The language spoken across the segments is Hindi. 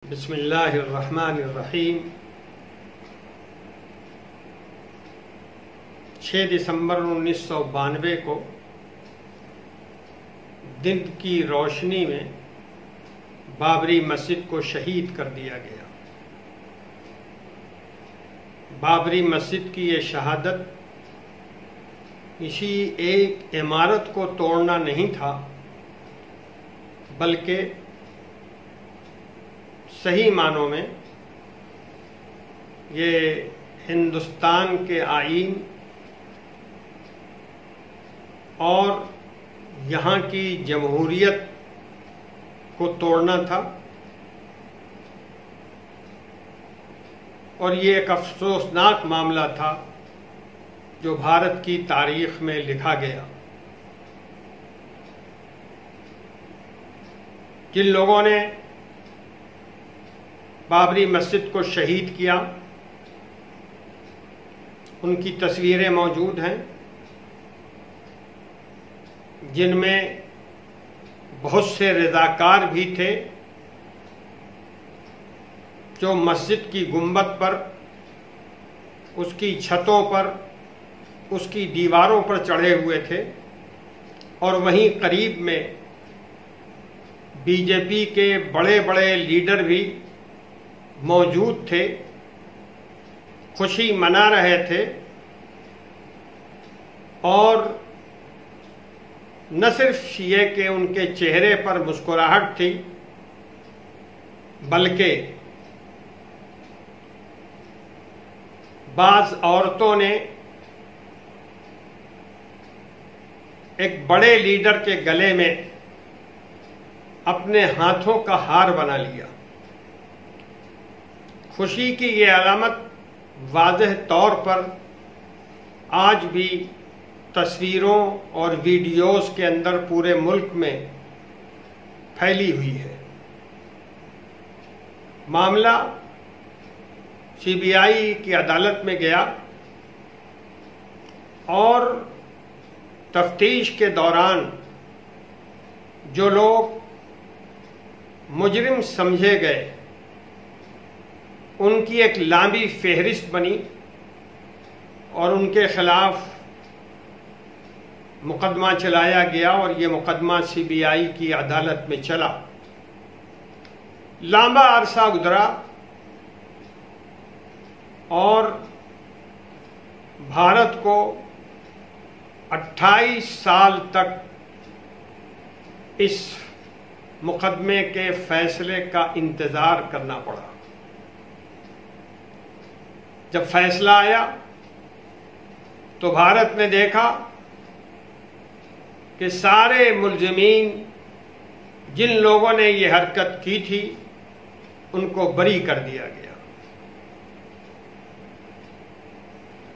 बिस्मिल्लाहिर्रहमानिर्रहीम। 6 दिसंबर 1992 को दिन की रोशनी में बाबरी मस्जिद को शहीद कर दिया गया। बाबरी मस्जिद की ये शहादत किसी एक इमारत को तोड़ना नहीं था, बल्कि सही मानों में ये हिंदुस्तान के आईन और यहाँ की जमहूरियत को तोड़ना था। और ये एक अफसोसनाक मामला था जो भारत की तारीख में लिखा गया। जिन लोगों ने बाबरी मस्जिद को शहीद किया, उनकी तस्वीरें मौजूद हैं, जिनमें बहुत से रज़ाकार भी थे जो मस्जिद की गुंबद पर, उसकी छतों पर, उसकी दीवारों पर चढ़े हुए थे। और वहीं करीब में बीजेपी के बड़े बड़े लीडर भी मौजूद थे, खुशी मना रहे थे। और न सिर्फ ये कि उनके चेहरे पर मुस्कुराहट थी, बल्कि बाज़ औरतों ने एक बड़े लीडर के गले में अपने हाथों का हार बना लिया। खुशी की ये अलामत वाज़ेह तौर पर आज भी तस्वीरों और वीडियोस के अंदर पूरे मुल्क में फैली हुई है। मामला सीबीआई की अदालत में गया और तफ्तीश के दौरान जो लोग मुजरिम समझे गए, उनकी एक लंबी फहरिस्त बनी और उनके खिलाफ मुकदमा चलाया गया। और ये मुकदमा सीबीआई की अदालत में चला। लंबा अरसा गुजरा और भारत को 28 साल तक इस मुकदमे के फैसले का इंतजार करना पड़ा। जब फैसला आया तो भारत ने देखा कि सारे मुल्ज़िमीन, जिन लोगों ने ये हरकत की थी, उनको बरी कर दिया गया।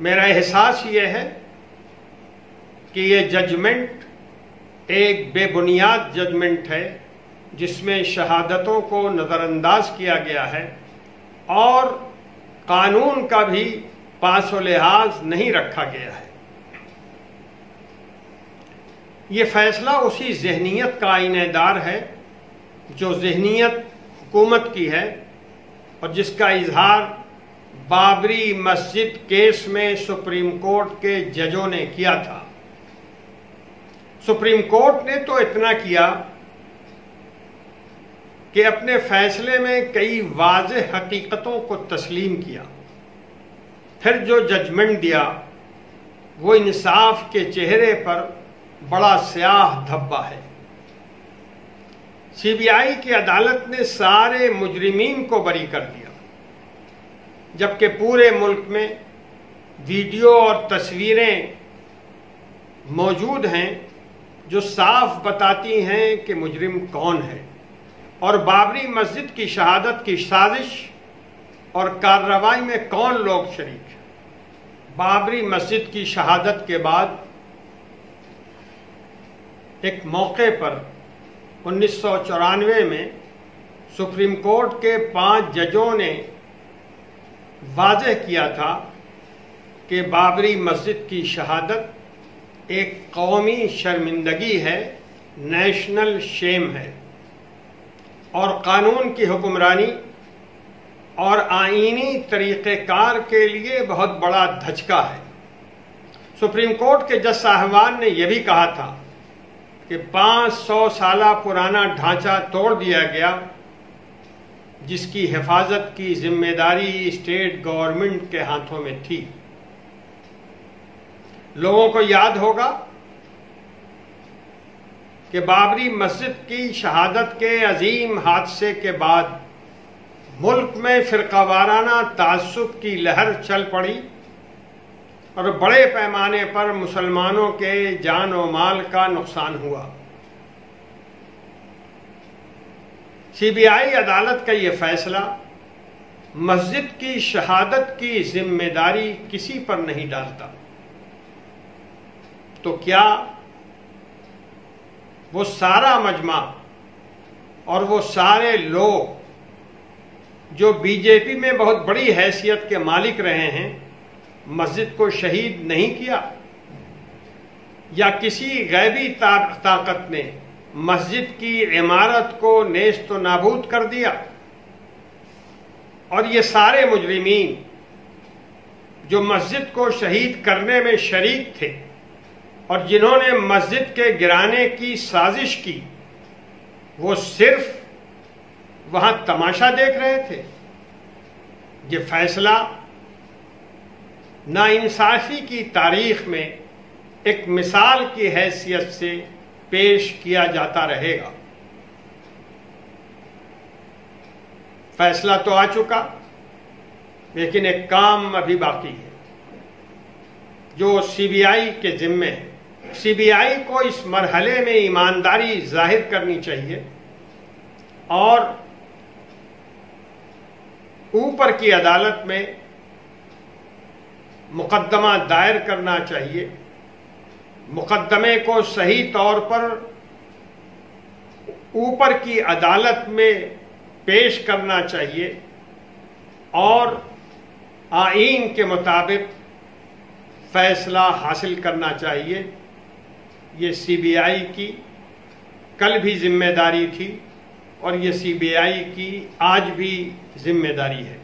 मेरा एहसास ये है कि ये जजमेंट एक बेबुनियाद जजमेंट है, जिसमें शहादतों को नज़रअंदाज किया गया है और कानून का भी पासो लिहाज नहीं रखा गया है। ये फैसला उसी ज़हनियत का आईनेदार है जो ज़हनियत हुकूमत की है और जिसका इजहार बाबरी मस्जिद केस में सुप्रीम कोर्ट के जजों ने किया था। सुप्रीम कोर्ट ने तो इतना किया कि अपने फैसले में कई वाज़ेह हकीकतों को तस्लीम किया। फिर जो जजमेंट दिया वो इंसाफ के चेहरे पर बड़ा स्याह धब्बा है। सीबीआई की अदालत ने सारे मुजरिमीन को बरी कर दिया, जबकि पूरे मुल्क में वीडियो और तस्वीरें मौजूद हैं जो साफ बताती हैं कि मुजरिम कौन है और बाबरी मस्जिद की शहादत की साजिश और कार्रवाई में कौन लोग शरीक हैं। बाबरी मस्जिद की शहादत के बाद एक मौके पर 1994 में सुप्रीम कोर्ट के 5 जजों ने वाज़ेह किया था कि बाबरी मस्जिद की शहादत एक कौमी शर्मिंदगी है, नेशनल शेम है और कानून की हुक्मरानी और आईनी तरीक़ेकार के लिए बहुत बड़ा धचका है। सुप्रीम कोर्ट के जज साहिबान ने यह भी कहा था कि 500 साल पुराना ढांचा तोड़ दिया गया, जिसकी हिफाजत की जिम्मेदारी स्टेट गवर्नमेंट के हाथों में थी। लोगों को याद होगा कि बाबरी मस्जिद की शहादत के अजीम हादसे के बाद मुल्क में फिरकावाराना तासुब की लहर चल पड़ी और बड़े पैमाने पर मुसलमानों के जान और माल का नुकसान हुआ। सीबीआई अदालत का यह फैसला मस्जिद की शहादत की जिम्मेदारी किसी पर नहीं डालता। तो क्या वो सारा मजमा और वो सारे लोग जो बीजेपी में बहुत बड़ी हैसियत के मालिक रहे हैं, मस्जिद को शहीद नहीं किया? या किसी गैबी ताकत ने मस्जिद की इमारत को नेस्त व नाबूद कर दिया? और ये सारे मुजरिमीन जो मस्जिद को शहीद करने में शरीक थे और जिन्होंने मस्जिद के गिराने की साजिश की, वो सिर्फ वहां तमाशा देख रहे थे। ये फैसला नाइंसाफी की तारीख में एक मिसाल की हैसियत से पेश किया जाता रहेगा। फैसला तो आ चुका, लेकिन एक काम अभी बाकी है जो सीबीआई के जिम्मे है। सीबीआई को इस मरहले में ईमानदारी जाहिर करनी चाहिए और ऊपर की अदालत में मुकदमा दायर करना चाहिए। मुकदमे को सही तौर पर ऊपर की अदालत में पेश करना चाहिए और आईन के मुताबिक फैसला हासिल करना चाहिए। ये सीबीआई की कल भी जिम्मेदारी थी और ये सीबीआई की आज भी जिम्मेदारी है।